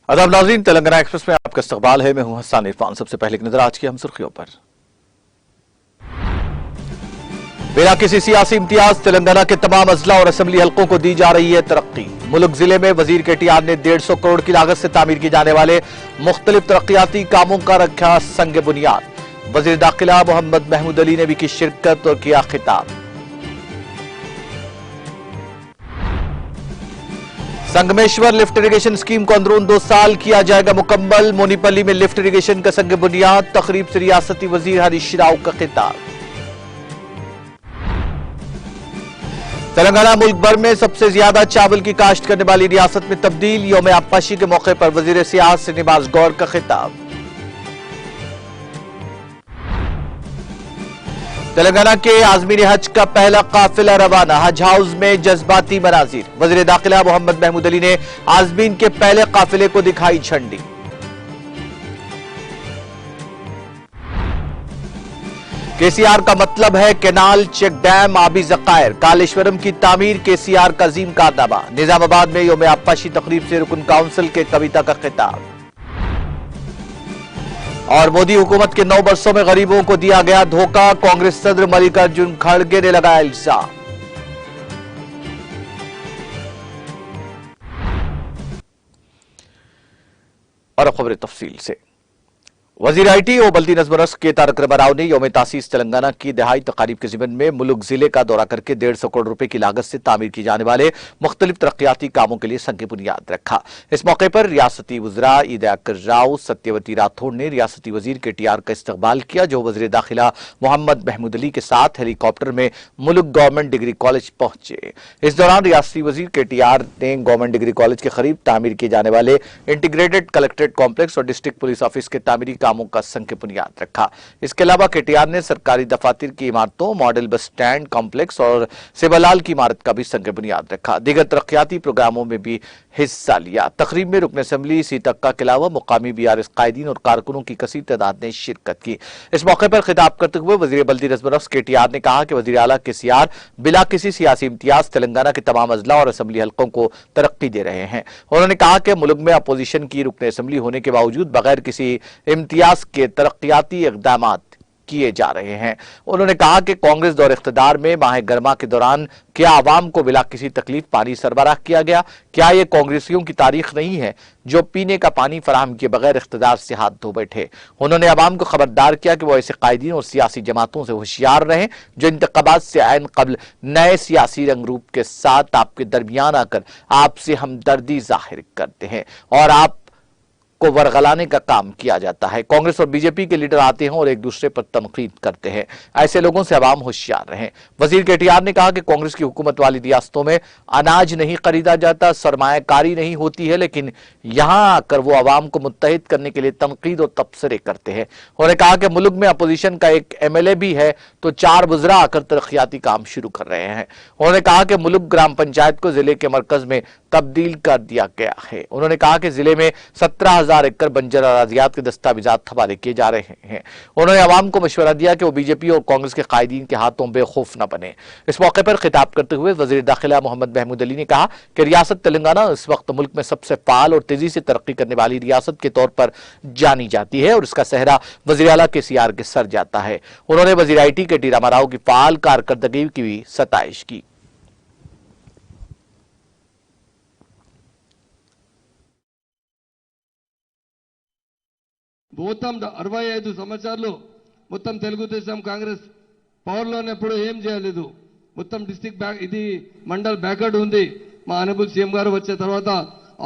आदाब नाज़रीन, तेलंगाना एक्सप्रेस में आपका इस्तकबाल है। मैं हूं हसन इरफान। सबसे पहले की नजर आज की हम सुर्खियों पर। बिना किसी सियासी इम्तियाज तेलंगाना के तमाम अजला और असेंबली हलकों को दी जा रही है तरक्की। मुल्क जिले में वजीर केटीआर ने 150 करोड़ की लागत से तामीर की जाने वाले मुख्तलिफ तरक्याती कामों का रखा संग बुनियाद। वजीर दाखिला मोहम्मद महमूद अली ने भी की शिरकत और किया खिताब। संगमेश्वर लिफ्ट इरिगेशन स्कीम को अंदरून 2 साल किया जाएगा मुकम्मल। मोनीपल्ली में लिफ्ट इरिगेशन का संग बुनियाद। तकरीब से रियासती वजीर हरीश राव का खिताब। तेलंगाना मुल्क भर में सबसे ज्यादा चावल की काश्त करने वाली रियासत में तब्दील। यौम आपाशी के मौके पर वजीर सियासत श्रीनिवास गौर का खिताब। तेलंगाना के आजमीर हज का पहला काफिला रवाना। हज हाउस में जज्बाती मनाजिर। वजीर दाखिला मोहम्मद महमूद अली ने आजमीन के पहले काफिले को दिखाई झंडी। केसीआर का मतलब है केनाल, चेक डैम, आबी जखायर। कालेश्वरम की तामीर केसीआर का अजीम कारनामा। निजामाबाद में यौम आपाशी तकरीब से रुकन काउंसिल के कविता का खिताब। और मोदी हुकूमत के 9 वर्षों में गरीबों को दिया गया धोखा। कांग्रेस सदर मल्लिकार्जुन खड़गे ने लगाया इल्जाम। और खबरें तफसील से। वजीर आईटी और बल्दी नज़्म रस्क के तारक रमा राव ने यौम तासीस तेलंगाना की दहाई तकारीब के ज़िमन में मुल्क जिले का दौरा करके 150 करोड़ रुपए की लागत से तामीर की जाने वाले मुख्तलिफ तरक्याती कामों के लिए संग बुनियाद रखा। इस मौके पर रियासती वज़रा ईद-ए-अकर राव, सत्यवती राठौड़ ने रियासती वजीर केटीआर का इस्तकबाल किया, जो वज़ीर दाखिला मोहम्मद महमूद अली के साथ हेलीकॉप्टर में मुल्क गवर्नमेंट डिग्री कॉलेज पहुंचे। इस दौरान रियासती वजीर केटीआर ने गवर्नमेंट डिग्री कॉलेज के करीब तामीर किए जाने वाले इंटीग्रेटेड कलेक्ट्रेट कॉम्प्लेक्स और डिस्ट्रिक्ट पुलिस ऑफिस के तामीरी कामों का संग बुनियाद रखा। इसके अलावा केटीआर ने सरकारी दफातर की इमारतों, मॉडल बस स्टैंड कॉम्प्लेक्स और सेवालाल की इमारत का भी संग बुनियाद रखा। दीगर तरक्याती प्रोग्रामों में भी हिस्सा लिया। तकरीब में रुकन असेंबली सीतक्का के अलावा मुकामी बीआरएस कायदीन और कारकुनों की कसीर तादाद ने शिरकत की। इस मौके पर खिताब करते हुए वजीर बल्दी नज़्म रस्क केटीआर ने कहा कि वजीर आला केसीआर बिला किसी सियासी इम्तियाज तेलंगाना के तमाम अजला और असेंबली हलकों को तरक्की दे रहे हैं। उन्होंने कहा कि मुल्क में अपोजिशन की रुकन असेंबली होने के बावजूद बगैर किसी इम्तियाज के तरक्याती इक़दामात किए जा रहे हैं। उन्होंने कहा कि कांग्रेस दौर इख्तिदार में माह गरमा के दौरान क्या आवाम को बिला किसी तकलीफ पानी सरबराह किया गया? क्या यह कांग्रेसियों की तारीख नहीं है जो पीने का पानी फराहम किए बगैर इख्तिदार से हाथ धो बैठे? उन्होंने आवाम को खबरदार किया कि वो ऐसे कायदीन और सियासी जमातों से होशियार रहें जो इंतखाबात से ऐन कबल नए सियासी रंग रूप के साथ आपके दरमियान आकर आपसे हमदर्दी जाहिर करते हैं और आप को वरगलाने का काम किया जाता है। कांग्रेस और बीजेपी के लीडर आते हैं और एक दूसरे पर तनकीद करते हैं। ऐसे लोगों से आवाम होशियार रहें। वजीर केटीआर ने कहा कि कांग्रेस की हुकूमत वाली रियासतों में अनाज नहीं खरीदा जाता, सरमायाकारी नहीं होती है, लेकिन यहां आकर वो आवाम को मुत्तहिद करने के लिए तनकीद और तबसरे करते हैं। उन्होंने कहा कि मुल्क में अपोजिशन का एक एमएलए भी है तो 4 वज़रा आकर तरक्याती काम शुरू कर रहे हैं। उन्होंने कहा कि मुल्क ग्राम पंचायत को जिले के मरकज में तब्दील कर दिया गया है। उन्होंने कहा कि जिले में 17,000 एकड़ बंजर अराजियात के दस्तावेजात हवाले किए जा रहे हैं। उन्होंने आवाम को मशवरा दिया कि वो बीजेपी और कांग्रेस के कायदीन के हाथों बेखौफ न बने। इस मौके पर खिताब करते हुए वजीर दाखिला मोहम्मद महमूद अली ने कहा कि रियासत तेलंगाना इस वक्त मुल्क में सबसे फाल और तेजी से तरक्की करने वाली रियासत के तौर पर जानी जाती है और इसका सेहरा वजीर आला केसीआर के सर जाता है। उन्होंने वजीर आईटी के टी रामा राव की फाल कारकर्दगी की भी सताइश की। మొత్తం 65 సంవత్సరాలు మొత్తం తెలుగుదేశం కాంగ్రెస్ పవర్ లో ఉన్నప్పుడు ఏం చేయలేదు. మొత్తం డిస్ట్రిక్ట్ బ్యాక్ ఇది మండల్ బ్యాక్వర్డ్ ఉంది. మా ఆనరబుల్ సీఎం గారు వచ్చే తర్వాత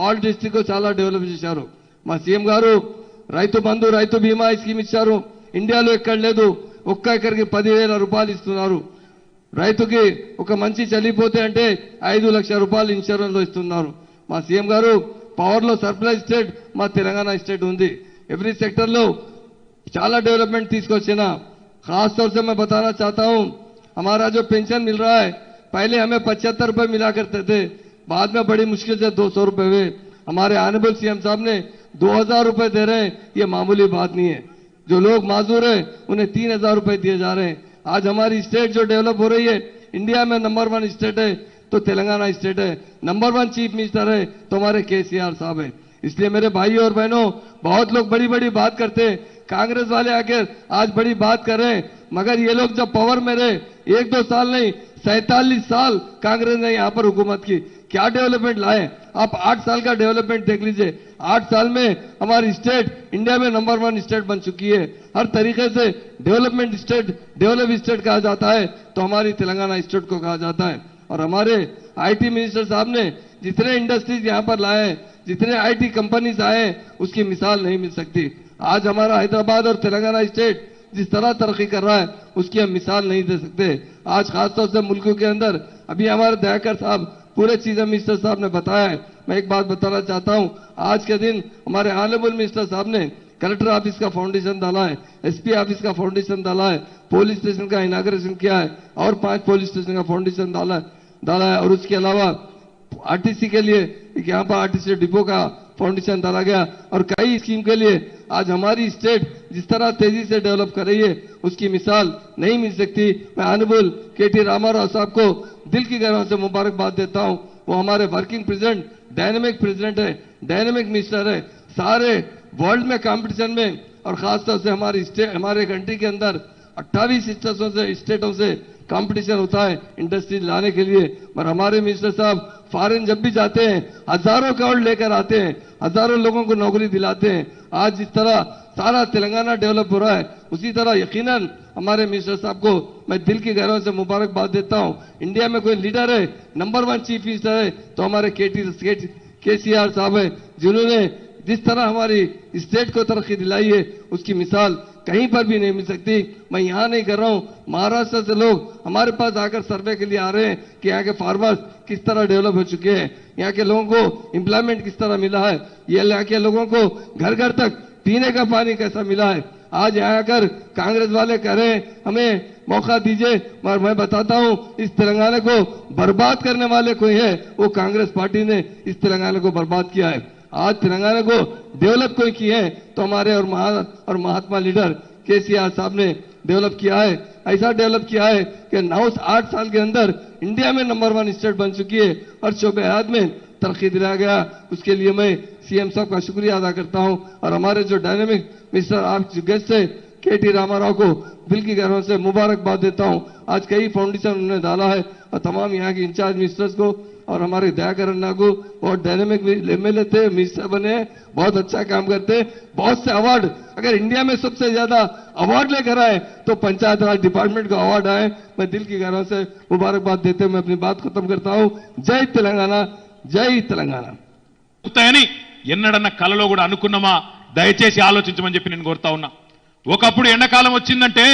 ఆల్ డిస్ట్రిక్ట్ చాలా డెవలప్ చేశారు. మా సీఎం గారు రైతు బంధు, రైతు బీమా స్కీమ్ ఇచ్చారు. ఇండియాలో ఎక్కడ లేదు. ఒక్క ఎకరికి 10,000 రూపాయలు ఇస్తున్నారు. రైతుకి ఒక మంచి చలిపోతే అంటే 5 లక్షల రూపాయలు ఇన్సూరెన్స్ లో ఇస్తున్నారు. మా సీఎం గారు పవర్ లో సర్ప్లస్ స్టేట్ మా తెలంగాణ స్టేట్ ఉంది. एवरी सेक्टर लो चाला डेवलपमेंट తీసుకొచ్చినా खास तौर से मैं बताना चाहता हूं, हमारा जो पेंशन मिल रहा है पहले हमें 75 रुपए मिला करते थे, बाद में बड़ी मुश्किल से 200 रुपए हुए। हमारे ऑनरेबल सीएम साहब ने 2,000 रुपए दे रहे हैं, ये मामूली बात नहीं है। जो लोग माजूर हैं उन्हें 3,000 रुपए दिए जा रहे हैं। आज हमारी स्टेट जो डेवलप हो रही है, इंडिया में नंबर 1 स्टेट है तो तेलंगाना स्टेट है, नंबर 1 चीफ मिनिस्टर है तो हमारे केसीआर साहब है। इसलिए मेरे भाई और बहनों, बहुत लोग बड़ी बड़ी बात करते हैं, कांग्रेस वाले आकर आज बड़ी बात कर रहे हैं, मगर ये लोग जब पावर में रहे, 1-2 साल नहीं 47 साल कांग्रेस ने यहां पर हुकूमत की, क्या डेवलपमेंट लाए? आप 8 साल का डेवलपमेंट देख लीजिए। 8 साल में हमारी स्टेट इंडिया में नंबर 1 स्टेट बन चुकी है। हर तरीके से डेवलपमेंट स्टेट, डेवलप स्टेट कहा जाता है तो हमारी तेलंगाना स्टेट को कहा जाता है। और हमारे आईटी मिनिस्टर साहब ने जितने इंडस्ट्रीज यहां पर लाए हैं, जितने आईटी कंपनीज आए हैं, उसकी मिसाल नहीं मिल सकती। आज हमारा हैदराबाद और तेलंगाना स्टेट जिस तरह तरक्की कर रहा है, उसकी हम मिसाल नहीं दे सकते। आज खासतौर से मुल्कों के अंदर, अभी हमारे दयाकर साहब, पूरे चीजें मिनिस्टर साहब ने बताया है। मैं एक बात बताना चाहता हूं, आज के दिन हमारे ऑनरेबल मिनिस्टर साहब ने कलेक्टर ऑफिस का फाउंडेशन डाला है, एसपी ऑफिस का फाउंडेशन डाला है, पुलिस स्टेशन का इनाग्रेशन किया है और 5 पुलिस स्टेशन का फाउंडेशन डाला है। और उसके अलावा आरटीसी के लिए यहाँ पर आरटीसी डिपो का फाउंडेशन डाला गया और कई स्कीम के लिए आज हमारी स्टेट जिस तरह तेजी से डेवलप कर रही है, उसकी मिसाल नहीं मिल सकती। मैं ऑनरेबल केटी रामाराव साहब को दिल की गहराइयों से मुबारकबाद देता हूं। वो हमारे वर्किंग प्रेसिडेंट, डायनेमिक प्रेसिडेंट है, डायनेमिक मिनिस्टर है। सारे वर्ल्ड में कंपटीशन में और खासतौर से हमारे कंट्री के अंदर 28 स्टेटों से कंपटीशन होता है इंडस्ट्री लाने के लिए। पर हमारे मिनिस्टर साहब फॉरेन जब भी जाते हैं, हजारों करोड़ लेकर आते हैं, हजारों लोगों को नौकरी दिलाते हैं। आज जिस तरह सारा तेलंगाना डेवलप हो रहा है, उसी तरह यकीनन हमारे मिनिस्टर साहब को मैं दिल की गहराइयों से मुबारकबाद देता हूं। इंडिया में कोई लीडर है, नंबर 1 चीफ मिनिस्टर है तो हमारे केसीआर साहब है, जिन्होंने जिस तरह हमारी स्टेट को तरक्की दिलाई है, उसकी मिसाल कहीं पर भी नहीं मिल सकती। मैं यहां नहीं कर रहा हूं, महाराष्ट्र से लोग हमारे पास आकर सर्वे के लिए आ रहे हैं कि यहाँ के फार्मर्स किस तरह डेवलप हो चुके हैं, यहाँ के लोगों को एम्प्लॉयमेंट किस तरह मिला है, ये यहाँ के लोगों को घर घर तक पीने का पानी कैसा मिला है। आज यहाँ आकर कांग्रेस वाले कह रहे हैं हमें मौका दीजिए, मगर मैं बताता हूं इस तेलंगाना को बर्बाद करने वाले कोई है, वो कांग्रेस पार्टी ने इस तेलंगाना को बर्बाद किया है। आज तेलंगाना को डेवलप कोई किए हैं तो हमारे और महात्मा लीडर केसीआर साहब ने डेवलप किया है। ऐसा डेवलप किया है कि 9-8 साल के अंदर इंडिया में नंबर 1 स्टेट बन चुकी है और शोबे हयात में तरक्की दिलाया गया। उसके लिए मैं सीएम साहब का शुक्रिया अदा करता हूं और हमारे जो डायनेमिक मिनिस्टर आप गेस्ट है केटी रामाराव को दिल की गहराइयों से मुबारकबाद देता हूं। आज कई फाउंडेशन उन्होंने डाला है और तमाम यहाँ के इंचार्ज मिनिस्टर्स को और हमारे दयाकर अन्ना को, बहुत डायनेमिक एमएलए थे, मिनिस्टर बने, बहुत अच्छा काम करते, बहुत से अवार्ड, अगर इंडिया में सबसे ज्यादा अवार्ड लेकर आए तो पंचायत राज डिपार्टमेंट का अवार्ड आए। मैं दिल की गहराइयों से मुबारकबाद देते हुए मैं अपनी बात खत्म करता हूं। जय तेलंगाना, जय तेलंगाना। అవుతాయని ఎన్నడన్న కలలో కూడా అనుకున్నామా? దయచేసి ఆలోచించమని చెప్పి నేను కోరుతా ఉన్నా. ఒకప్పుడు ఎండాకాలం వచ్చిందంటే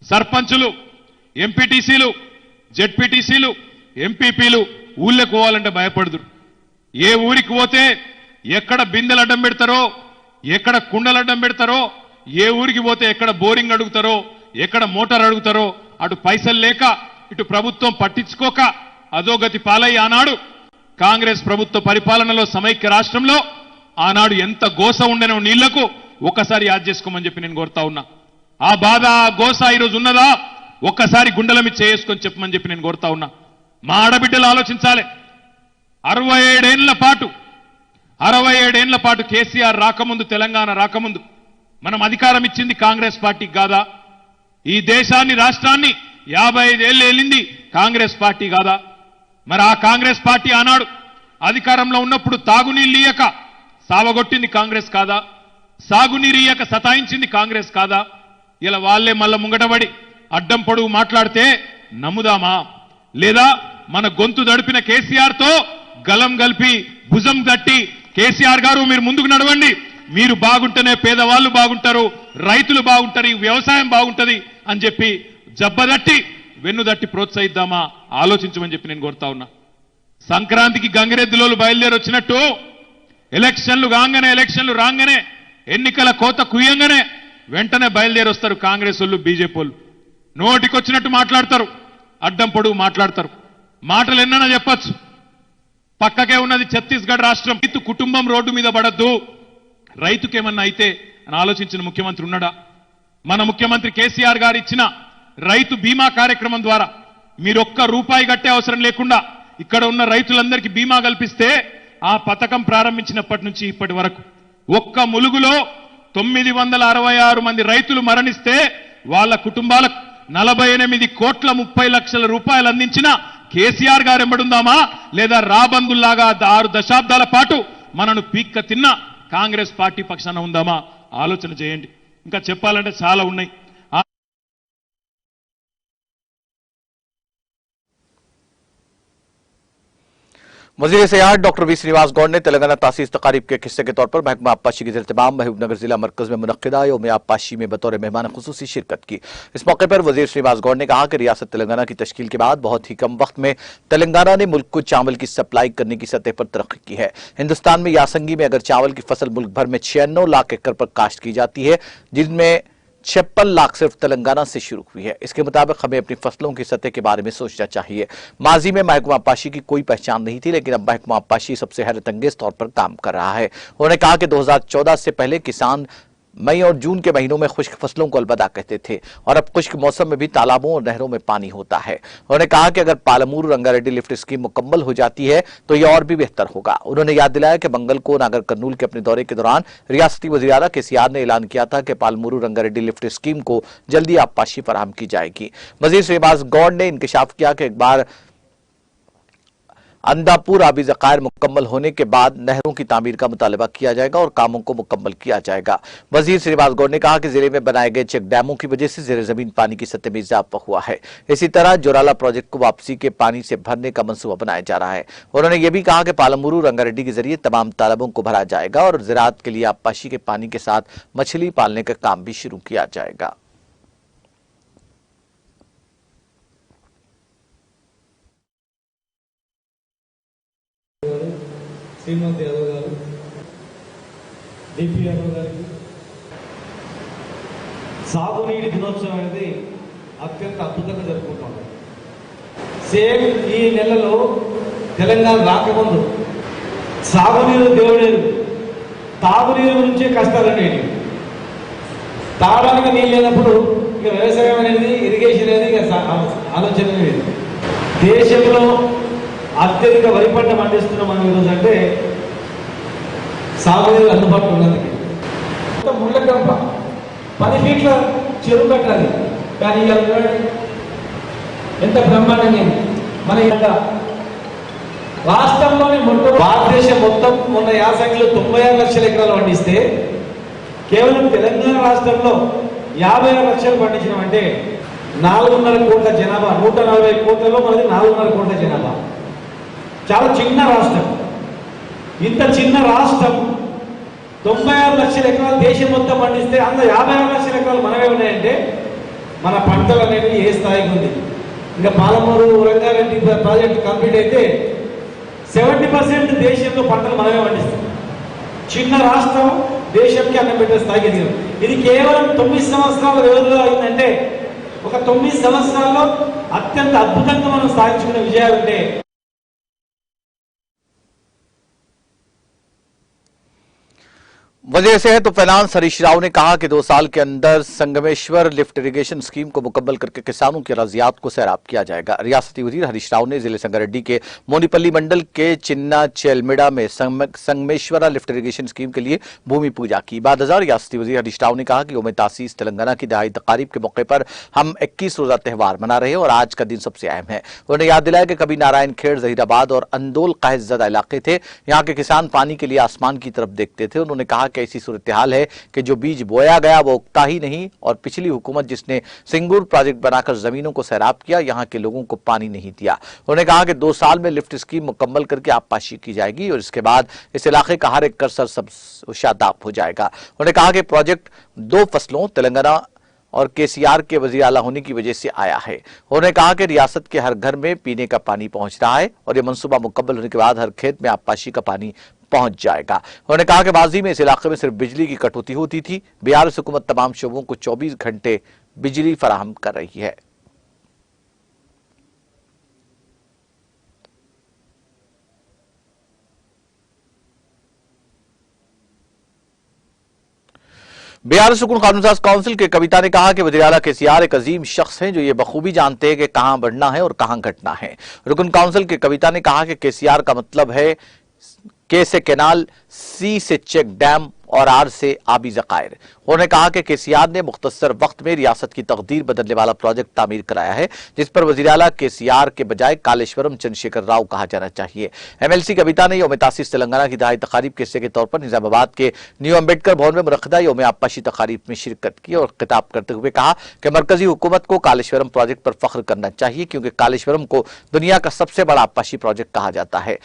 సర్పంచులు, ఎంపీటీసీలు, జెడ్పీటీసీలు, ఎంపీపీలు ఊళ్ళకి పోవాలంటే భయపడుదురు. ఏ ఊరికి పోతే ఎక్కడ బిందెలు అడ్డం పెడతారో, ఎక్కడ కుండలు అడ్డం పెడతారో, ఏ ఊరికి పోతే ఎక్కడ బోరింగ్ అడుగుతారో, ఎక్కడ మోటార్ అడుగుతారో, అటు పైసలు లేక ఇటు ప్రభుత్వం పట్టించుకోక అధోగతి పాలై ఆనాడు కాంగ్రెస్ ప్రభుత్వ పరిపాలనలో సమైక్య రాష్ట్రంలో ఆనాడు ఎంత గోస ఉండేనో నీళ్లకు ఒక్కసారి యాద్ చేసుకోమని చెప్పి నేను కోరుతా ఉన్నా. ఆ బాధ, ఆ గోస ఈరోజు ఉన్నదా? ఒక్కసారి గుండెల మీద చేసుకొని చెప్పమని చెప్పి నేను కోరుతా ఉన్నా. మా ఆడబిడ్డలు ఆలోచించాలి. 67 ఏళ్ల పాటు కేసీఆర్ రాకముందు, తెలంగాణ రాకముందు మనం అధికారం ఇచ్చింది కాంగ్రెస్ పార్టీకి కాదా? ఈ దేశాన్ని, రాష్ట్రాన్ని 55 ఏళ్ళు ఏలింది కాంగ్రెస్ పార్టీ కాదా? మరి ఆ కాంగ్రెస్ పార్టీ ఆనాడు అధికారంలో ఉన్నప్పుడు తాగునీళ్ళు ఇయ్యక సావగొట్టింది కాంగ్రెస్ కాదా? సాగునీరు ఇయ్యక సతాయించింది కాంగ్రెస్ కాదా? ఇలా వాళ్లే మళ్ళా ముంగటబడి అడ్డం పొడుగు మాట్లాడితే నమ్ముదామా? లేదా మన గొంతు దడిపిన కేసీఆర్ తో గలం గల్పి భుజం తట్టి కేసీఆర్ గారు మీరు ముందుకు నడవండి, మీరు బాగుంటేనే పేదవాళ్ళు బాగుంటారు, రైతులు బాగుంటారు, ఈ వ్యవసాయం బాగుంటది అని చెప్పి జబ్బదట్టి వెన్నుదట్టి ప్రోత్సహిద్దామా? ఆలోచించమని చెప్పి నేను కోరుతా ఉన్నా. సంక్రాంతికి గంగిరెద్దులోలు బయలుదేరి వచ్చినట్టు ఎలక్షన్లు రాగానే ఎన్నికల కోత కుయ్యంగానే వెంటనే బయలుదేరి వస్తారు కాంగ్రెస్ వాళ్ళు, బీజేపీ వాళ్ళు. నోటికొచ్చినట్టు మాట్లాడతారు, అడ్డం పొడుగు మాట్లాడతారు. మాటలు ఎన్నైనా చెప్పచ్చు. పక్కకే ఉన్నది ఛత్తీస్గఢ్ రాష్ట్రం. రైతు కుటుంబం రోడ్డు మీద పడద్దు, రైతుకేమన్నా అయితే అని ఆలోచించిన ముఖ్యమంత్రి ఉన్నాడా? మన ముఖ్యమంత్రి కేసీఆర్ గారు ఇచ్చిన రైతు బీమా కార్యక్రమం ద్వారా మీరు ఒక్క రూపాయి కట్టే అవసరం లేకుండా ఇక్కడ ఉన్న రైతులందరికీ బీమా కల్పిస్తే ఆ పథకం ప్రారంభించినప్పటి నుంచి ఇప్పటి వరకు ఒక్క ములుగులో 966 మంది రైతులు మరణిస్తే వాళ్ళ కుటుంబాలకు 48 కోట్ల 30 లక్షల రూపాయలు అందించిన కేసీఆర్ గారు ఎంబడుందామా లేదా రాబందుల్లాగా 6 దశాబ్దాల పాటు మనను పీక్క తిన్న కాంగ్రెస్ పార్టీ పక్షాన ఉందామా ఆలోచన చేయండి. ఇంకా చెప్పాలంటే చాలా ఉన్నాయి. वजीर सियाहत डॉक्टर वी श्रीनिवास गौड़ ने तेलंगाना तासीस तकारीब के हिस्से के तौर पर महकमा आबपाशी के ज़िले-ए-तमाम महबूबनगर जिला मरकज में मुनक्किदा यौम आबपाशी में बतौर मेहमान खुसूसी शिरकत की। इस मौके पर वजीर श्रीनिवास गौड़ ने कहा कि रियासत तेलंगाना की तश्कील के बाद बहुत ही कम वक्त में तेलंगाना ने मुल्क को चावल की सप्लाई करने की सतह पर तरक्की की है। हिंदुस्तान में यासंगी में अगर चावल की फसल मुल्क भर में 96 लाख एकड़ पर काश्त की जाती है, जिनमें 56 लाख सिर्फ तेलंगाना से शुरू हुई है। इसके मुताबिक हमें अपनी फसलों की सतह के बारे में सोचना चाहिए। माजी में महकमा आबपाशी की कोई पहचान नहीं थी, लेकिन अब महकमा आबपाशी सबसे हैरतअंगेज तौर पर काम कर रहा है। उन्होंने कहा कि 2014 से पहले किसान मई और जून के महीनों में खुश्क फसलों को अलविदा कहते थे और अब खुश्क मौसम में भी तालाबों और नहरों में पानी होता है। उन्होंने कहा कि अगर पालमूर रंगारेड्डी लिफ्ट स्कीम मुकम्मल हो जाती है तो यह और भी बेहतर होगा। उन्होंने याद दिलाया कि मंगल को नागर कर्नूल के अपने दौरे के दौरान रियासती वज़ीर आला केसीआर ने ऐलान किया था कि पालमूर रंगारेड्डी लिफ्ट स्कीम को जल्दी आबपाशी फराहम की जाएगी। वज़ीर श्रीनिवास गौड़ ने इंकशाफ किया कि एक बार अंदापुर आबी ज़खायर मुकम्मल होने के बाद नहरों की तामीर का मुतालबा किया जाएगा और कामों को मुकम्मल किया जाएगा। वजीर श्रीनिवास गौड़ ने कहा कि जिले में बनाए गए चेक डैमों की वजह से ज़ेरे ज़मीन पानी की सतह में इजाफा हुआ है। इसी तरह जोराला प्रोजेक्ट को वापसी के पानी से भरने का मंसूबा बनाया जा रहा है। उन्होंने ये भी कहा कि पालमूरू रंगारेड्डी के जरिए तमाम तालाबों को भरा जाएगा और ज़राअत के लिए आबपाशी के पानी के साथ मछली पालने का काम भी शुरू किया जाएगा। శ్రీమంత్ యాదవ్ గారు, డిపి యాదవ్ గారికి సాగునీటి దినోత్సవం అనేది అత్యంత అద్భుతంగా జరుపుకుంటాం. సేమ్ ఈ నెలలో తెలంగాణ రాకముందు సాగునీరు దేవుడేరు, తాగునీరు గురించే కష్టాలు అనేవి. తాగడానికి నీళ్ళు లేనప్పుడు ఇక వ్యవసాయం అనేది, ఇరిగేషన్ అనేది ఇక ఆలోచన లేదు. దేశంలో అత్యధిక వరి పంట పండిస్తున్నాం మనం ఈరోజు అంటే సాగునీరు అందుబాటులో ఉన్నందుకు. ముళ్ళకంప 10 ఫీట్ల చెరువు కట్టాలి, కానీ ఎంత బ్రహ్మాండంగా మన రాష్ట్రంలోనే భారతదేశం మొత్తం మొన్న యాసంగిలో 96 లక్షల ఎకరాలు పండిస్తే కేవలం తెలంగాణ రాష్ట్రంలో 56 లక్షలు పండించినామంటే 4.5 కోట్ల జనాభా, 140 కోట్లలో మనది 4.5 కోట్ల జనాభా. చాలా చిన్న రాష్ట్రం. ఇంత చిన్న రాష్ట్రం 96 లక్షల ఎకరాలు దేశం మొత్తం పండిస్తే అందులో 56 లక్షల ఎకరాలు మనమే ఉన్నాయంటే మన పంటలు అనేవి ఏ స్థాయికి ఉంది. ఇంకా పాలమూరు రంగారెడ్డి ప్రాజెక్టు కంప్లీట్ అయితే 70% దేశంలో పంటలు మనమే పండిస్తాం. చిన్న రాష్ట్రం దేశంకి అన్నం పెట్టే స్థాయికి ఎదిగాం. ఇది కేవలం 9 సంవత్సరాల వ్యవధిలో అయిందంటే ఒక 9 సంవత్సరాల్లో అత్యంత అద్భుతంగా మనం సాధించుకున్న విజయాలు ఉంటే. वज़ीर सेहत और फाइनेंस हरीश राव ने कहा कि 2 साल के अंदर संगमेश्वर लिफ्ट इरिगेशन स्कीम को मुकम्मल करके किसानों की अराज़ियात को सैराब किया जाएगा। रियासती वज़ीर हरीश राव ने जिले संगारेड्डी के मोनीपल्ली मंडल के चिन्ना चेलमेड़ा में संगमेश्वरा लिफ्ट इरिगेशन स्कीम के लिए भूमि पूजा की। बाद हजार रियासती वज़ीर हरीश राव ने कहा कि यौम तासीस तेलंगाना की दहाई तकारीब के मौके पर हम 21 रोज़ा त्यौहार मना रहे हैं और आज का दिन सबसे अहम है। उन्होंने याद दिलाया कि कभी नारायण खेड़, जहीराबाद और अंदोल काहिज़दा इलाके थे, यहाँ के किसान पानी के लिए आसमान की तरफ देखते थे। उन्होंने कहा ऐसी सूरत हाल है कि जो बीज बोया गया वो उगता ही नहीं और पिछली हुकूमत जिसने सिंगूर प्रोजेक्ट बनाकर जमीनों को सैराब किया, यहाँ के लोगों को पानी नहीं दिया। उन्होंने कहा कि 2 साल में लिफ्ट स्कीम मुकम्मल करके आबपाशी की जाएगी और इसके बाद इस इलाके का हर एक करसर सब शादाब हो जाएगा। उन्होंने कहा कि प्रोजेक्ट 2 फसलों तेलंगाना और केसीआर के वज़ीर आला होने की वजह से आया है। उन्होंने कहा कि रियासत के हर घर में पीने का पानी पहुंच रहा है और यह मंसूबा मुकम्मल होने के बाद हर खेत में आबपाशी का पानी पहुंच जाएगा। उन्होंने कहा कि माजी में इस इलाके में सिर्फ बिजली की कटौती होती थी। बिहार हुकूमत तमाम शोबों को 24 घंटे बिजली फराहम कर रही है। बिहार सुकून कानून साज काउंसिल के कविता ने कहा कि वज़ीर आला केसीआर एक अजीम शख्स हैं जो ये बखूबी जानते हैं कि कहां बढ़ना है और कहां घटना है। रुकन काउंसिल के कविता ने कहा कि केसीआर का मतलब है के से कैनाल, सी से चेक डैम और आर से आबी जखायर। उन्होंने कहा कि केसीआर ने मुख्तसर वक्त में रियासत की तकदीर बदलने वाला प्रोजेक्ट तामीर कराया है, जिस पर वज़ीर आला केसीआर के बजाय कालेश्वरम चंद्रशेखर राव कहा जाना चाहिए। एमएलसी कविता ने यौम तासीस तेलंगाना की दहाई तकारीब के हिस्से के तौर पर निजामाबाद के न्यू अम्बेडकर भवन में मुनक्किदा यौम आबपाशी तकारीब में शिरकत की और खिताब करते हुए कहा कि मरकजी हुकूमत को कालेश्वरम प्रोजेक्ट पर फख्र करना चाहिए, क्योंकि कालेश्वरम को दुनिया का सबसे बड़ा आबपाशी प्रोजेक्ट कहा जाता है।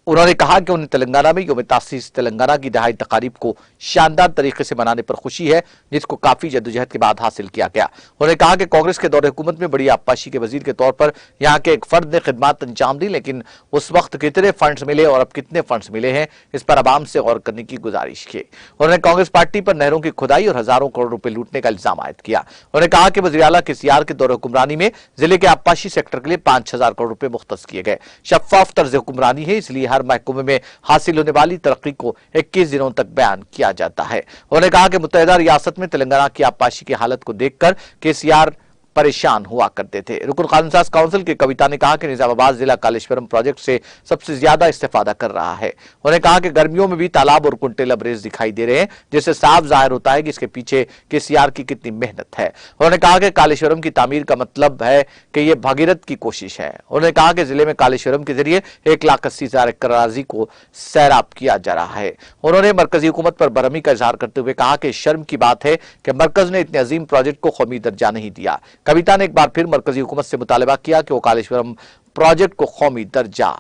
उन्होंने कहा कि उन्हें तेलंगाना में यौम तासीस तेलंगाना की दहाई तकारीब को शानदार तरीके से मनाने पर खुशी है, जिसको काफी जद्दोजहद के बाद हासिल किया गया। उन्होंने कहा कि कांग्रेस के दौरे हुकूमत में बड़ी आबपाशी के वजीर के तौर पर यहाँ के एक फर्द ने खिदमत अंजाम दी, लेकिन उस वक्त कितने फंड्स मिले और अब कितने फंड्स मिले हैं, इस पर आवाम से गौर करने की गुजारिश की। उन्होंने कांग्रेस पार्टी पर नहरों की खुदाई और हजारों करोड़ रुपए लूटने का इल्जाम आयद किया। उन्होंने कहा कि वज़ीर आला केसीआर के दौरे हुक्मरानी में जिले के आबपाशी सेक्टर के लिए 5,000 करोड़ रुपए मुख्तस किए गए। शफाफ तर्ज हुक्मरानी है, इसलिए हर महकमे में हासिल होने वाली तरक्की को 21 दिनों तक बयान किया जाता है। उन्होंने कहा कि मुत्तहिदा रियासत में तेलंगाना की आबपाशी की हालत को देखकर केसीआर परेशान हुआ करते थे। रुकन कानून साज काउंसिल की कविता ने कहा कि निजामाबाद जिला कालेश्वरम प्रोजेक्ट से सबसे ज्यादा इस्तेफादा कर रहा है। उन्होंने कहा कि गर्मियों में भी तालाब और कुंटे लबरेज दिखाई दे रहे हैं, जिससे साफ जाहिर होता है कि इसके पीछे केसीआर की कितनी मेहनत है। उन्होंने कहा कि कालेश्वरम की तामीर का मतलब है कि यह भगीरथ की कोशिश है। उन्होंने कहा कि जिले में कालेश्वरम के जरिए 1,80,000 एकड़ अराजी को सैराब किया जा रहा है। उन्होंने मरकजी हुकूमत पर बरहमी का इजहार करते हुए कहा कि शर्म की बात है कि मरकज ने इतने अजीम प्रोजेक्ट को कौमी दर्जा नहीं दिया। कविता ने एक बार फिर मरकजी हुकूमत से मुतालबा किया कि वो कालेश्वरम प्रोजेक्ट को कौमी दर्जा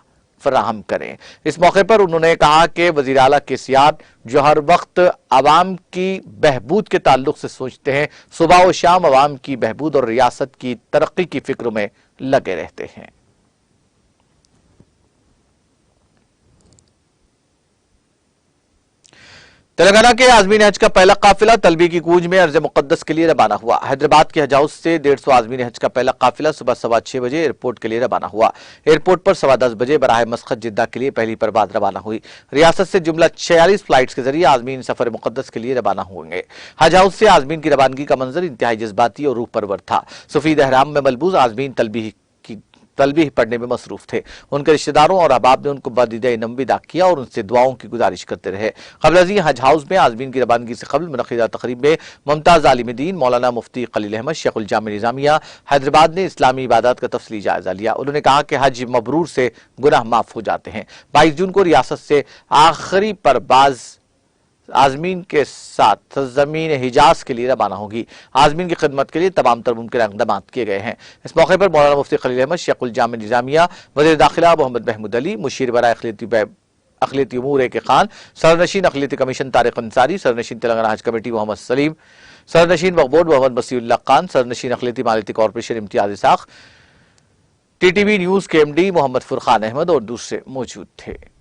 फराहम करें। इस मौके पर उन्होंने कहा कि वज़ीर आला केसीआर जो हर वक्त आवाम की बहबूद के ताल्लुक से सोचते हैं, सुबह और शाम आवाम की बहबूद और रियासत की तरक्की की फिक्र में लगे रहते हैं। तेलंगाना के आजमीन हज का पहला काफिला तलबी की गूंज में अर्ज मुकद्दस के लिए रवाना हुआ। हैदराबाद के हज हाउस से 150 आजमीन हज का पहला काफिला सुबह 6:15 बजे एयरपोर्ट के लिए रवाना हुआ। एयरपोर्ट पर 10:15 बजे बराह मस्कत जिद्दा के लिए पहली परवाज रवाना हुई। रियासत से जुमला 46 फ्लाइट्स के जरिए आजमीन सफर मुकद्दस के लिए रवाना होंगे। हज हाउस से आजमीन की रवानगी का मंजर इंतहाई जज्बाती और रूह परवर था। सफीद एहराम में मलबूस आजमीन तलबीह पढ़ने में मसरूफ थे। उनके रिश्तेदारों और अहबाब ने उनको बदीदा इनम विदा किया और उनसे दुआओं की गुजारिश करते रहे। कबल हज हाउस में आजमीन की रवानगी से कबल मुनक्किदा तकरीब में मुमताज आलिम दीन मौलाना मुफ्ती खलील अहमद शेखुल जामिया निजामिया हैदराबाद ने इस्लामी इबादत का तफसीली जायजा लिया। उन्होंने कहा कि हज मबरूर से गुनाह माफ हो जाते हैं। 22 जून को रियासत से आखिरी परवाज आजमीन के साथ जमीन हिजाज के लिए रवाना होगी। आजमीन की खिदमत के लिए तमाम तर मुमकिन इक़दाम किए गए हैं। इस मौके पर मौलाना मुफ्ती खलील अहमद शेखुल जामिया निजामिया, वज़ीर दाखिला मोहम्मद महमूद अली, मुशीर बराए अक़लियती उमूर ए खान, सरनशीन अक़लियती कमीशन तारिक अंसारी, सरनशीन तेलंगाना हज कमेटी मोहम्मद सलीम, सरनशीन वक्फ बोर्ड मोहम्मद मसीउल्लाह खान, सरनशीन अक़लियती मालियती corporation Imtiaz Ishaq, TTV news के एमडी मोहम्मद फुरखान अहमद और दूसरे मौजूद थे।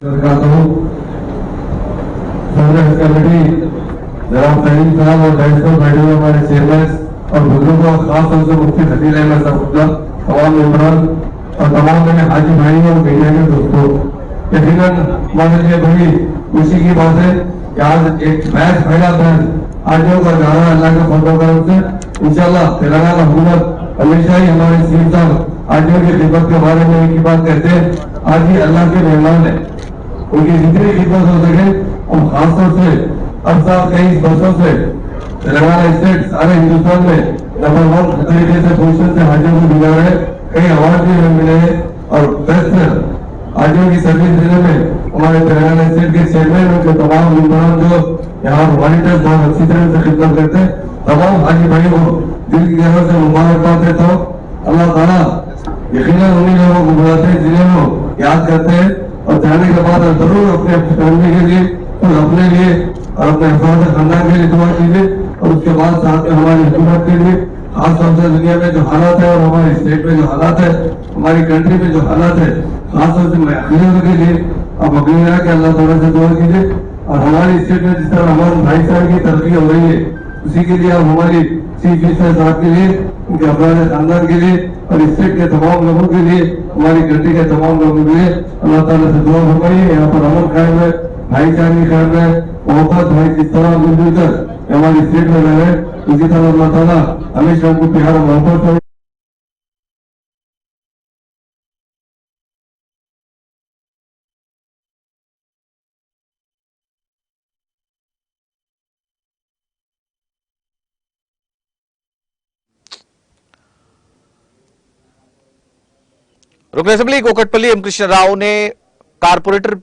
कमेटी जनाब सलीम साहब और बैठ पर बैठे हुए हमारे चेयरमैन और बुजुर्गों और खास तौर से मुफ्ती खलील अहमद साहब, तमाम मेंबरान और तमाम मेरे हाजी भाई और मीडिया के दोस्तों, यकीनन हमारे लिए बड़ी खुशी की बात है कि आज एक मैच पहला मैच आजों का जा रहा है अल्लाह के फजल करम से। इंशाल्लाह तेलंगाना हुकूमत हमेशा ही हमारे सीएम साहब आजों की खिदमत के बारे में एक ही बात कहते हैं, आज ही अल्लाह के मेहमान है, उनकी जितनी खिदमत हो सके और खासतौर से अब साल 23 वर्षों से तेलंगाना स्टेट सारे हिंदुस्तान में नंबर 1 तरीके से पोजिशन से हाजियों को दिला रहे, कई अवार्ड भी हमें मिले हैं और बेस्ट हाजियों की सर्विस देने में हमारे तेलंगाना स्टेट के चेयरमैन उनके तमाम मेंबरान जो यहाँ वॉलंटियर्स बहुत अच्छी तरह से खिदमत करते हैं, तमाम हाजी भाइयों को दिल की गहराई से मुबारकबाद देता हूँ। अल्लाह ताला यकीनन उन्हीं लोगों को बुलाते हैं जिन्हें वो याद करते हैं और जाने के बाद जरूर अपने फैमिली के लिए और अपने लिए और अपने हिफाजत खानदान के लिए दुआ कीजिए और उसके बाद साथ में हमारी हुकूमत के लिए खास तौर से दुनिया में जो हालात है और हमारी स्टेट में जो हालात है, हमारी कंट्री में जो हालात है, खास तौर से महफिलों के लिए आप अपनी के अल्लाह ताला से दुआ कीजिए और हमारी स्टेट में जिस तरह हमारे भाई साहब की तरक्की हो रही है उसी के लिए आप हमारी चीफ मिनिस्टर साहब के लिए, उनके अपराध खानदान के लिए और स्टेट के तमाम लोगों के लिए, हमारी कंट्री के तमाम लोगों के लिए अल्लाह ताला से दुआ फरमाइए। यहाँ पर अमन कायम है, भाईचारे कायम है, मोहब्बत भाई जिस तरह मिलजुल कर हमारी स्टेट में रहे, उसी तरह अल्लाह ताला हमेशा उनको प्यार मोहब्बत रुकन असेंबली कोकटपल्ली एम कृष्ण राव ने कारपोरेटर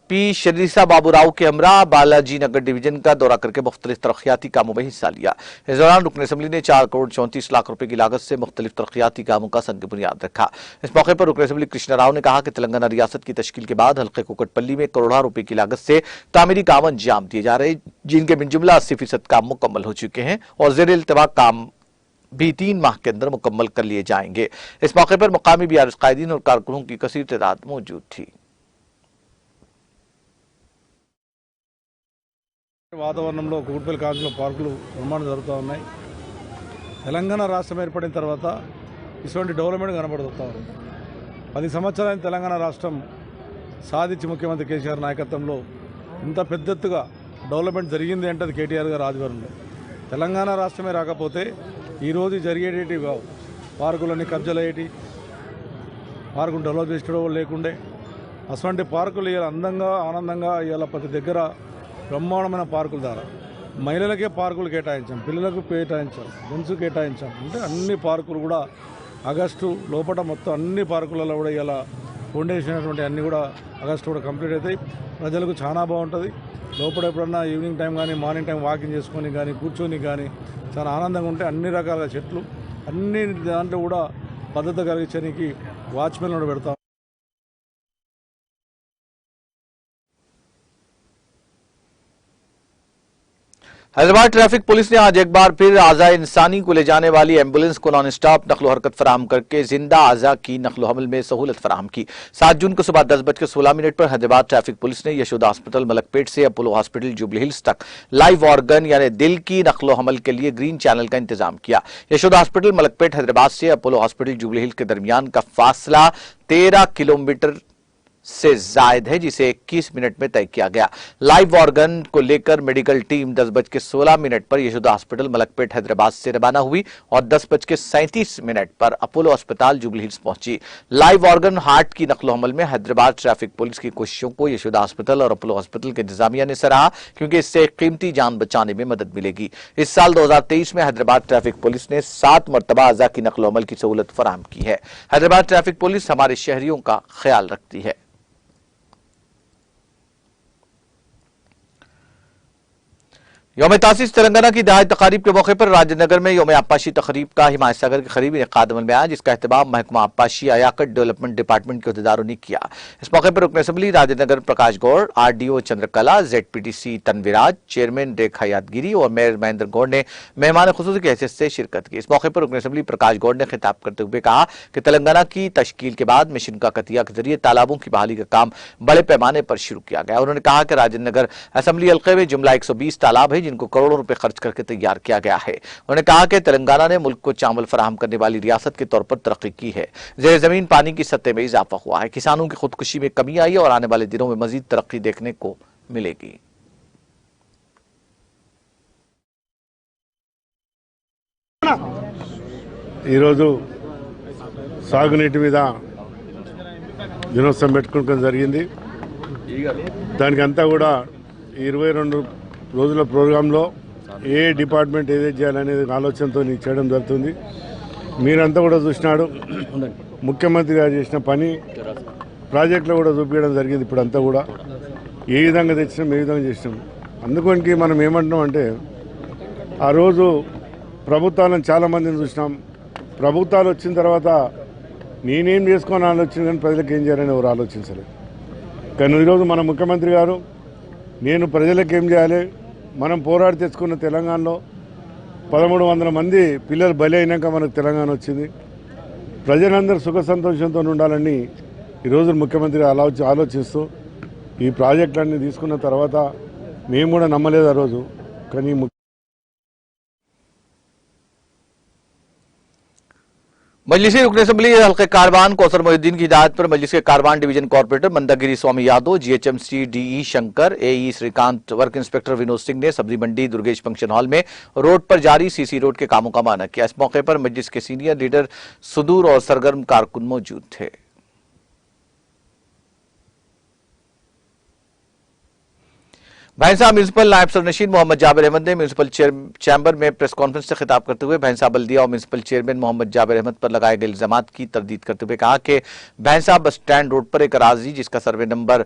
पी शरीसा बाबूराव के हमरा बालाजी नगर डिवीजन का दौरा करके मुख्तलिफ तरक्याती कामों में हिस्सा लिया। इस दौरान रुकन असेंबली ने 4 करोड़ 34 लाख रुपए की लागत से मुख्तलिफ तरक्याती कामों का संग बुनियाद रखा। इस मौके पर रुकन असेंबली कृष्ण राव ने कहा कि तेलंगाना रियासत की तश्कील के बाद हल्के कोकटपल्ली में करोड़ों रुपए की लागत से तामीरी काम अंजाम दिए जा रहे, जिनके बिनजुमला 80% काम मुकम्मल हो चुके हैं और जेर इल्तवा काम भी 3 माह के अंदर मुकम्मल कर लिए जाएंगे। इस मौके पर मुकामी बीआरएस कायदीन और कारकुनों की कसीर तादाद मौजूद थी। వాతావరణంలో కూకట్పల్లి కాలనీలో పార్కులు నిర్మాణం జరుగుతూ ఉన్నాయి. తెలంగాణ రాష్ట్రం ఏర్పడిన తర్వాత ఇటువంటి డెవలప్మెంట్ కనబడుతూ ఉంది. 10 సంవత్సరాల తెలంగాణ రాష్ట్రం సాధించి ముఖ్యమంత్రి కేసీఆర్ నాయకత్వంలో ఇంత పెద్ద ఎత్తుగా డెవలప్మెంట్ జరిగింది అంటే అది కేటీఆర్ గారు ఆధ్వర్యంలో. తెలంగాణ రాష్ట్రమే రాకపోతే ఈరోజు జరిగేటి పార్కులన్నీ కబ్జాలయ్యేటి, పార్కులు డెవలప్ చేసేటో లేకుండే. అటువంటి పార్కులు ఇలా అందంగా ఆనందంగా ఇలా ప్రతి దగ్గర బ్రహ్మాండమైన పార్కుల ద్వారా మహిళలకే పార్కులు కేటాయించాం, పిల్లలకు కేటాయించాం, జెంట్స్ కేటాయించాం. అంటే అన్ని పార్కులు కూడా ఆగస్టు లోపల మొత్తం అన్ని పార్కులలో కూడా ఇలా ఫౌండేషన్ అటువంటి అన్నీ కూడా ఆగస్టు కూడా కంప్లీట్ అవుతాయి. ప్రజలకు చాలా బాగుంటుంది. లోపల ఎప్పుడన్నా ఈవినింగ్ టైం కానీ మార్నింగ్ టైం వాకింగ్ చేసుకొని కానీ కూర్చొని కానీ చాలా ఆనందంగా ఉంటే అన్ని రకాల చెట్లు అన్ని దాంట్లో కూడా భద్రత కలిగించడానికి వాచ్మెన్ కూడా పెడతాం. हैदराबाद ट्रैफिक पुलिस ने आज एक बार फिर आज़ा इंसानी को ले जाने वाली एम्बुलेंस को नॉन स्टॉप नकलो हरकत फराहम करके जिंदा आज़ा की नकलो हमल में सहूलत फराहम की। 7 जून को सुबह 10:16 पर हैदराबाद ट्रैफिक पुलिस ने यशोदा हॉस्पिटल मलकपेट से अपोलो हॉस्पिटल जुबली हिल्स तक लाइव ऑर्गन यानी दिल की नकलो हमल के लिए ग्रीन चैनल का इंतजाम किया। यशोदा हॉस्पिटल मलकपेट हैदराबाद से अपोलो हॉस्पिटल जुबली हिल्स के दरमियान का फासला 13 किलोमीटर से जायद है, जिसे 21 मिनट में तय किया गया। लाइव ऑर्गन को लेकर मेडिकल टीम 10:16 पर यशोदा हॉस्पिटल मलकपेट हैदराबाद से रवाना हुई और 10:37 पर अपोलो अस्पताल जुबली हिल्स पहुंची। लाइव ऑर्गन हार्ट की नकलो हमल में हैदराबाद ट्रैफिक पुलिस की कोशिशों को यशोदा हॉस्पिटल और अपोलो हॉस्पिटल के इंतजामिया ने सराहा, क्योंकि इससे कीमती जान बचाने में मदद मिलेगी। इस साल 2023 में हैदराबाद ट्रैफिक पुलिस ने 7 मरतबा आज़ा की नकलो हमल की सहूलत फराहम की है। हैदराबाद ट्रैफिक पुलिस हमारे शहरियों का ख्याल रखती है। यौम तासीस तेलंगाना की दहाई तकारीब के मौके पर राजनगर में यौम आपाशी तकरीब का हिमायत सागर के करीब इनेकाद अमल में आया, जिसका एहतमाम महकमा आपाशी आयाकट डेवलपमेंट डिपार्टमेंट के अहदेदारों ने किया। इस मौके पर रुकन assembly Rajnagar Prakash Goud, RDO Chandrakala, ZPTC Tanviraj, chairman Rekha Yadagiri और मेयर महेंद्र गौड़ ने मेहमान खुसूसी की हैसियत से शिरकत की। इस मौके पर रुकन असेंबली प्रकाश गौड़ ने खिताब करते हुए कहा कि तेलंगाना की तश्कील के बाद मिशन का कतिया के जरिए तालाबों की बहाली का काम बड़े पैमाने पर शुरू किया गया। उन्होंने कहा कि राजनगर असेंबली हल्के में जुमला 120 तालाब है, जिनको करोड़ों रुपए खर्च करके तैयार किया गया है। उन्होंने कहा कि तेलंगाना ने मुल्क को चावल फराहम करने वाली रियासत के तौर पर तरक्की की है। जेर जमीन पानी की सतह में इजाफा हुआ है, किसानों की खुदकुशी में कमी आई और आने वाले दिनों में मजीद तरक्की देखने को मिलेगी। సాగునీటి మీద దినోత్సవం పెట్టుకోవడం జరిగింది. దానికంతా కూడా 22 రోజుల ప్రోగ్రాంలో ఏ డిపార్ట్మెంట్ ఏదైతే చేయాలనేది ఆలోచనతో చేయడం జరుగుతుంది. మీరంతా కూడా చూసినాడు, ముఖ్యమంత్రి గారు చేసిన పని ప్రాజెక్టులో కూడా చూపించడం జరిగింది. ఇప్పుడు అంతా కూడా ఏ విధంగా తెచ్చినాం, ఏ విధంగా చేసినాం. అందుకని మనం ఏమంటున్నాం అంటే, ఆ రోజు ప్రభుత్వాలను చాలామందిని చూసినాం. ప్రభుత్వాలు వచ్చిన తర్వాత నేనేం చేసుకోని ఆలోచన, కానీ ప్రజలకు ఏం చేయాలని ఎవరు ఆలోచించలేదు. కానీ ఈరోజు మన ముఖ్యమంత్రి గారు నేను ప్రజలకు ఏం చేయాలి, మనం పోరాడి తెచ్చుకున్న తెలంగాణలో 1300 మంది పిల్లలు బలి అయినాక మనకు తెలంగాణ వచ్చింది. ప్రజలందరూ సుఖ సంతోషంతో ఉండాలని ఈరోజు ముఖ్యమంత్రి ఆలోచిస్తూ ఈ ప్రాజెక్టులన్నీ తీసుకున్న తర్వాత మేము కూడా నమ్మలేదు ఆ రోజు. కానీ मजलिस रुकन असेंबली हल्के कारवान कौसर मोहिद्दीन की हिदायत पर मजलिस के Karwan division corporator Mandagiri Swamy Yadav, GHMC DE Shankar, AE Srikanth, work inspector Vinod Singh ने सब्जी मंडी दुर्गेश फंक्शन हॉल में रोड पर जारी CC रोड के कामों का माना किया। इस मौके पर मजलिस के सीनियर लीडर सुदूर और सरगर्म कारकुन मौजूद थे। भैंसा म्यूनिसिपल नायब सरनशीन मोहम्मद जाबिर अहमद ने म्यूनिसिपल चैम्बर में प्रेस कॉन्फ्रेंस से खिताब करते हुए भैंसा बल्दिया और म्यूनिसिपल चेयरमैन मोहम्मद जाबिर अहमद पर लगाए गए इल्जामात की तरदीद करते हुए कहा कि भैंसा बस स्टैंड रोड पर एक अराजी जिसका सर्वे नंबर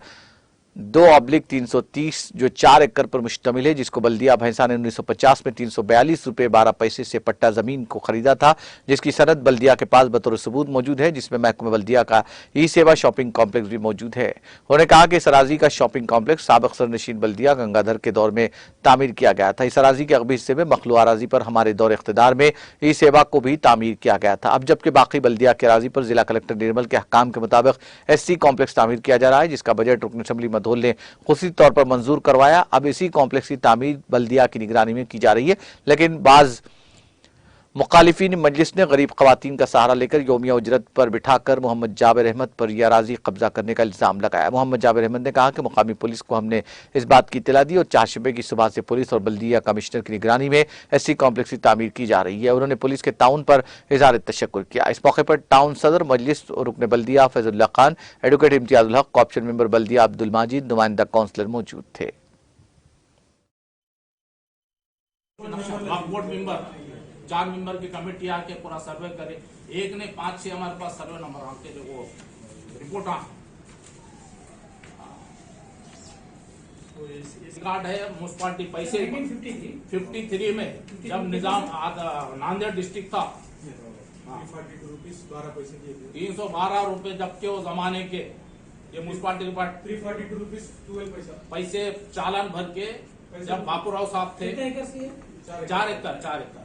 2/330 जो 4 एकड़ पर मुश्तमिल है, जिसको बल्दिया भैंसा ने 1950 में 342 रुपए 12 पैसे से पट्टा जमीन को खरीदा था, जिसकी सनद बल्दिया के पास बतौर सबूत मौजूद है, जिसमें महकमा बल्दिया का ई सेवा शॉपिंग कॉम्प्लेक्स भी मौजूद है। उन्होंने कहा कि इस अराजी का शॉपिंग कॉम्प्लेक्स साबिक सरनशीन बल्दिया गंगाधर के दौर में तामीर किया गया था। इस अराजी के अगबी हिस्से में मखलू अराजी पर हमारे दौर इख्तिदार में ई सेवा को भी तामीर किया गया था। अब जबकि बाकी बल्दिया के अराजी पर जिला कलेक्टर निर्मल के अहकाम के मुताबिक एससी कॉम्प्लेक्स तामीर किया जा रहा है, जिसका बजट रुकन असेंबली मधोल ने खुशी तौर पर मंजूर करवाया। अब इसी कॉम्प्लेक्स की तामीर बल्दिया की निगरानी में की जा रही है, लेकिन बाज मुखालिफिन मजलिस ने गरीब खवातीन का सहारा लेकर योमिया उजरत पर बिठाकर मोहम्मद जाबिर अहमद पर यह अराजी कब्जा करने का इल्जाम लगाया। मोहम्मद जाबिर अहमद ने कहा कि मुकामी पुलिस को हमने इस बात की इत्तला दी और 4 शबे की सुबह से पुलिस और बल्दिया कमिश्नर की निगरानी में एससी कॉम्प्लेक्स की तामीर की जा रही है। उन्होंने पुलिस के ताउन पर इज़हार तशक्कुर किया। इस मौके पर टाउन सदर मजलिस रुकन बल्दिया फैजुल्ला खान, एडवोकेट इम्तियाजुल हक, कॉर्पोरेशन मेंबर बल्दिया अब्दुल माजिद, नुमाइंदा काउंसलर मौजूद थे। बोर्ड मेंबर 4 मेंबर की कमेटी आके पूरा सर्वे करे। एक ने 5-6 हमारे पास सर्वे नंबर आके वो रिपोर्ट कार्ड है म्यूनसिपालिटी पैसे 53 में जब निजाम नांदेड़ डिस्ट्रिक्ट था 312 रुपए, जबकि वो जमाने के ये म्यूनसिपालिटी के पास 342 रुपीज 12 पैसे चालान भर के जब बापूराव साहब थे 4 एकड़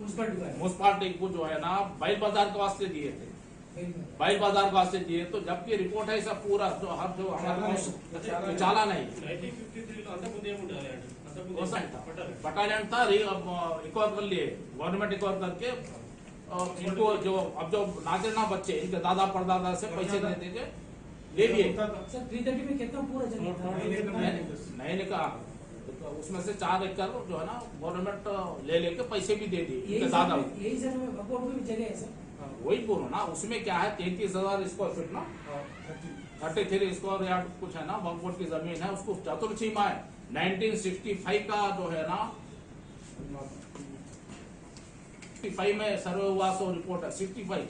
म्यूनसिपालिटी को जो है ना बैल बाजार के वास्ते दिए थे, बैल बाजार के वास्ते दिए। तो जबकि रिपोर्ट है सब पूरा जो हर जो हमारे चाला नहीं बटालियन था रिकवर कर लिए, गवर्नमेंट रिकवर करके इनको जो अब जो नाजरना बच्चे इनके दादा परदादा से पैसे देते थे ले लिए। 330 में कितना पूरा नहीं कहा उसमें से 4 एकड़ जो है ना गवर्नमेंट ले लेके पैसे भी दे दिए दादा। यही सर में जगह है सर, वही बोलो ना। उसमें क्या है 33,000 स्क्वायर फीट ना 33 स्क्वायर यार्ड कुछ है ना बगबोट की जमीन है, उसको चतुर्थीमा है 1965 का जो है ना 65 में सर्वे हुआ सो रिपोर्ट है 65।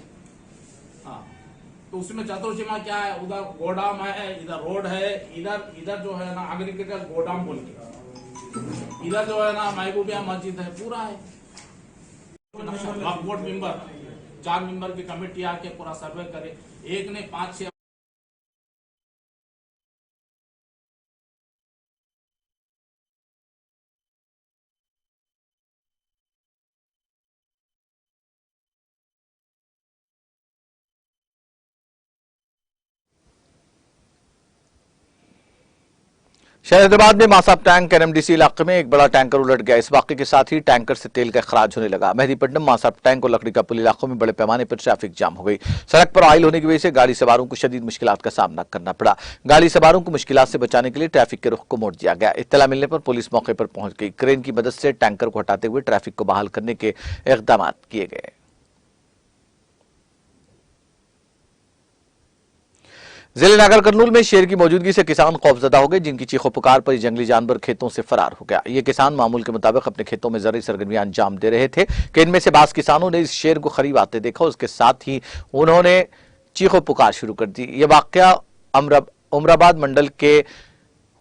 हाँ, तो उसमें चतुर्थीमा क्या है, उधर गोदाम है, इधर रोड है, इधर जो है ना एग्रीकल्चर गोदाम बोल के, इधर जो है ना महबूबिया मस्जिद है, पूरा है। बोर्ड मेंबर 4 मेंबर की कमेटी आके पूरा सर्वे करे। एक ने 5-6 शहजाबाद में मासाब टैंक एनएमडीसी इलाके में एक बड़ा टैंकर उलट गया। इस वाकये के साथ ही टैंकर से तेल का खराज होने लगा। मेहदीपट्टनम मासाब टैंक और लकड़ी का पुल इलाकों में बड़े पैमाने पर ट्रैफिक जाम हो गई। सड़क पर ऑयल होने की वजह से गाड़ी सवारों को शदीद मुश्किलात का सामना करना पड़ा। गाड़ी सवारों को मुश्किलात से बचाने के लिए ट्रैफिक के रुख को मोड़ दिया गया। इत्तला मिलने पर पुलिस मौके पर पहुंच गई। क्रेन की मदद से टैंकर को हटाते हुए ट्रैफिक को बहाल करने के इकदाम किए गए। जिले नागर कर्नूल में शेर की मौजूदगी से किसान खौफजदा हो गए, जिनकी चीखों पुकार पर जंगली जानवर खेतों से फरार हो गया। ये किसान मामूल के मुताबिक अपने खेतों में जरूरी सरगर्मियां अंजाम दे रहे थे कि इनमें से बास किसानों ने इस शेर को करीब आते देखा। उसके साथ ही उन्होंने चीखों पुकार शुरू कर दी। यह वाकया उमराबाद मंडल के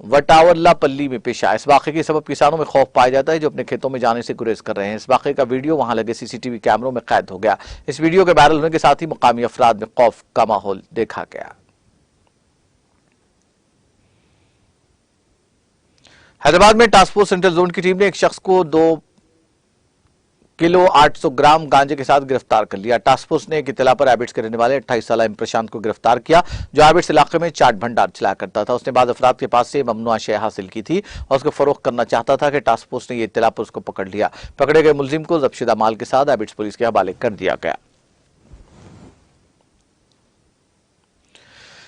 वटावल्ला पल्ली में पेश आया। इस वाकये के सबब किसानों में खौफ पाया जाता है, जो अपने खेतों में जाने से गुरेज कर रहे हैं। इस वाकये का वीडियो वहां लगे सीसीटीवी कैमरों में कैद हो गया। इस वीडियो के वायरल होने के साथ ही मुकामी अफराद में खौफ का माहौल देखा गया। हैदराबाद में टास्क फोर्स सेंट्रल जोन की टीम ने एक शख्स को 2 किलो 800 ग्राम गांजे के साथ गिरफ्तार कर लिया। टास्क फोर्स ने एक इत्तला पर एबिट्स के रहने वाले 28 साल प्रशांत को गिरफ्तार किया, जो एबिट्स इलाके में चाट भंडार चलाया करता था। उसने बाद अफराद के पास से ममनुआ शय हासिल की थी और उसको फरोख्त करना चाहता था कि टास्क फोर्स ने यह इत्तला पर उसको पकड़ लिया। पकड़े गए मुलजिम को जब्तशुदा माल के साथ एबिट्स पुलिस के हवाले कर दिया गया।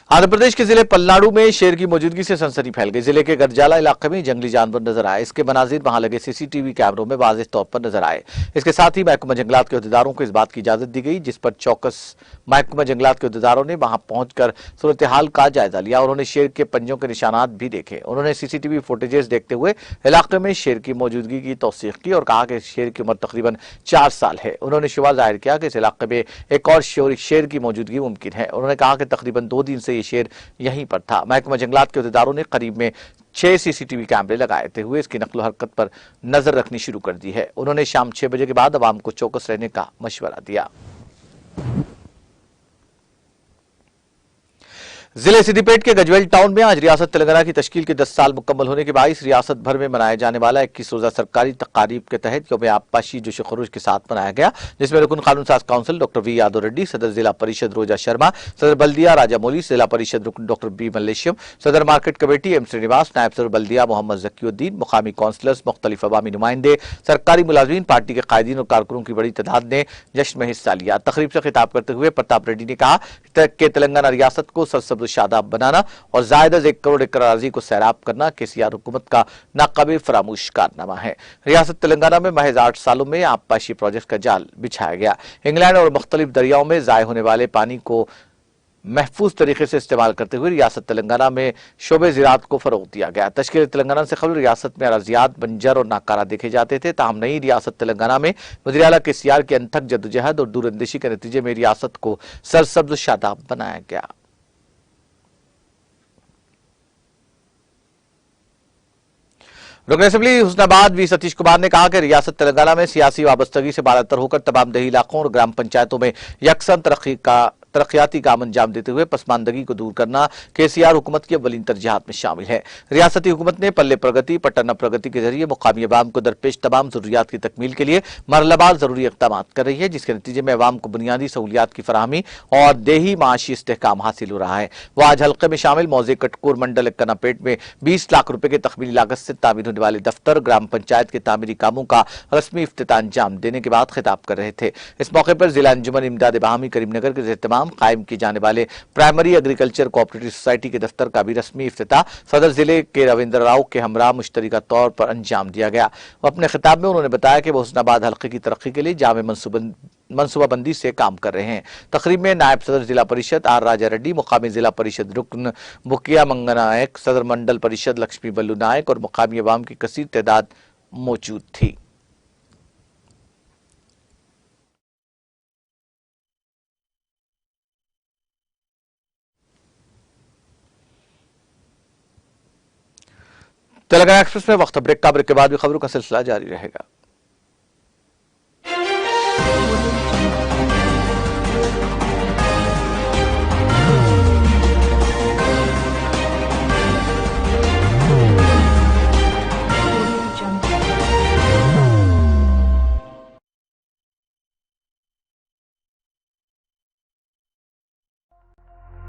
आंध्र प्रदेश के जिले पलनाडु में शेर की मौजूदगी से सनसनी फैल गई। जिले के गरजाला इलाके में जंगली जानवर नजर आए। इसके मनाजिर वहां लगे सीसीटीवी कैमरों में वाज़ेह तौर पर नजर आए। इसके साथ ही महकमा जंगलात के अहदेदारों को इस बात की इजाजत दी गई, जिस पर चौकस महकमा जंगलात के अहदेदारों ने वहां पहुंचकर सूरत हाल का जायजा लिया। उन्होंने शेर के पंजों के निशानात भी देखे। उन्होंने सीसीटीवी फुटेजेस देखते हुए इलाके में शेर की मौजूदगी की तौसीक की और कहा कि शेर की उम्र तकरीबन 4 साल है। उन्होंने शुबा जाहिर किया कि इस इलाके में एक और शेर की मौजूदगी मुमकिन है। उन्होंने कहा कि तकरीबन 2 दिन से ये शेर यहीं पर था। महकमा जंगलात के अहदेदारों ने करीब में 6 सीसीटीवी कैमरे लगाए हुए इसकी नकलो हरकत पर नजर रखनी शुरू कर दी है। उन्होंने शाम 6 बजे के बाद अवाम को चौकस रहने का मशवरा दिया। जिले सिद्दीपेट के गजवेल टाउन में आज रियासत तेलंगाना की तश्कील के 10 साल मुकम्मल होने के बाईस रियासत भर में मनाए जाने वाला 21 रोजा सरकारी तकारीब के तहत यौम आबपाशी जोश खरूज के साथ मनाया गया, जिसमें रुकन कानून साज council doctor V Yadav Reddy, सदर जिला परिषद रोजा शर्मा, सदर बल्दिया राजा मोली, जिला परिषद रुकन डॉक्टर बी मल्लेशियम, सदर मार्केट कमेटी एम श्रीनिवास, नायब सदर बल्दिया मोहम्मद जकीउद्दीन, मुकामी काउंसलर्स, मुख्तलिफ अवामी नुमाइंदे, सरकारी मुलाजमीन, पार्टी के कायदीन और कारकुनों की बड़ी तादाद ने जश्न में हिस्सा लिया। तकरीब से खिताब करते हुए प्रताप रेड्डी ने कहा कि तेलंगाना रियासत को सरसब्ज शादाब बनाना और जायद 1 करोड़ एकड़ अराजी को सैराब करना केसीआर हुकूमत का नाकाबिल फरामोश कारनामा है। रियासत तेलंगाना में महज 8 सालों में आबपाशी प्रोजेक्ट का जाल बिछाया गया। इंग्लैंड और मुख्तलिफ दरियाओं में जाय होने वाले पानी को महफूज तरीके से इस्तेमाल करते हुए रियासत तेलंगाना में शोबे ज़राअत को फरोग दिया गया। तश्कील तेलंगाना से कबल रियासत में अराजियात बंजर और नाकारा देखे जाते थे, ताहम नई रियासत तेलंगाना में वज़ीर आला केसीआर की अनथक जद्दोजहद और दूरअंदेशी के नतीजे में रियासत को सरसब्ज शादाब बनाया गया। रुकन असेंबली हुस्नाबाद वी सतीश कुमार ने कहा कि रियासत तेलंगाना में सियासी वाबस्तगी से बालातर होकर तमाम दही इलाकों और ग्राम पंचायतों में यकसन तरक्याती काम अंजाम देते हुए पसमानदगी को दूर करना केसीआर हुकूमत की अव्वलीन तरजीहात में शामिल है। रियासती हुकूमत ने पल्ले प्रगति पट्टना प्रगति के जरिए मुकामी अवाम को दरपेश तमाम जरूरियात की तकमील के लिए मरहलावार जरूरी इक़दाम कर रही है, जिसके नतीजे में अवाम को बुनियादी सहूलियात की फराहमी और देही माशी इस्तेहकाम हासिल हो रहा है। वह आज हल्के में शामिल मौजे कटकोर मंडल कनापेट में 20 लाख रुपए के तखमीनी लागत से तामीर होने वाले दफ्तर ग्राम पंचायत के तामीरी कामों का रस्मी इफ्तिताह अंजाम देने के बाद खिताब कर रहे थे। इस मौके पर जिला अंजुमन इमदाद बाहमी करीमनगर के एहतमाम कायम किए जाने वाले प्राइमरी एग्रीकल्चर कोऑपरेटिव सोसाइटी के दफ्तर का भी रस्मी इफ्तिताह सदर जिले के रविंद्र राव के हमरा मुश्तरका तौर पर अंजाम दिया गया। अपने खिताब में उन्होंने बताया कि वो हुस्नाबाद हल्के की तरक्की के लिए जामे मनसूबाबंदी से काम कर रहे हैं। तकरीब में नायब सदर जिला परिषद आर राजा रेड्डी, मुकामी जिला परिषद रुकन बुकिया मंगा नायक, सदर मंडल परिषद लक्ष्मी बल्लू नायक और मुकामी अवाम की कसीर तादाद मौजूद थी। तेलंगाना एक्सप्रेस में वक्त ब्रेक का, ब्रेक के बाद भी खबरों का सिलसिला जारी रहेगा।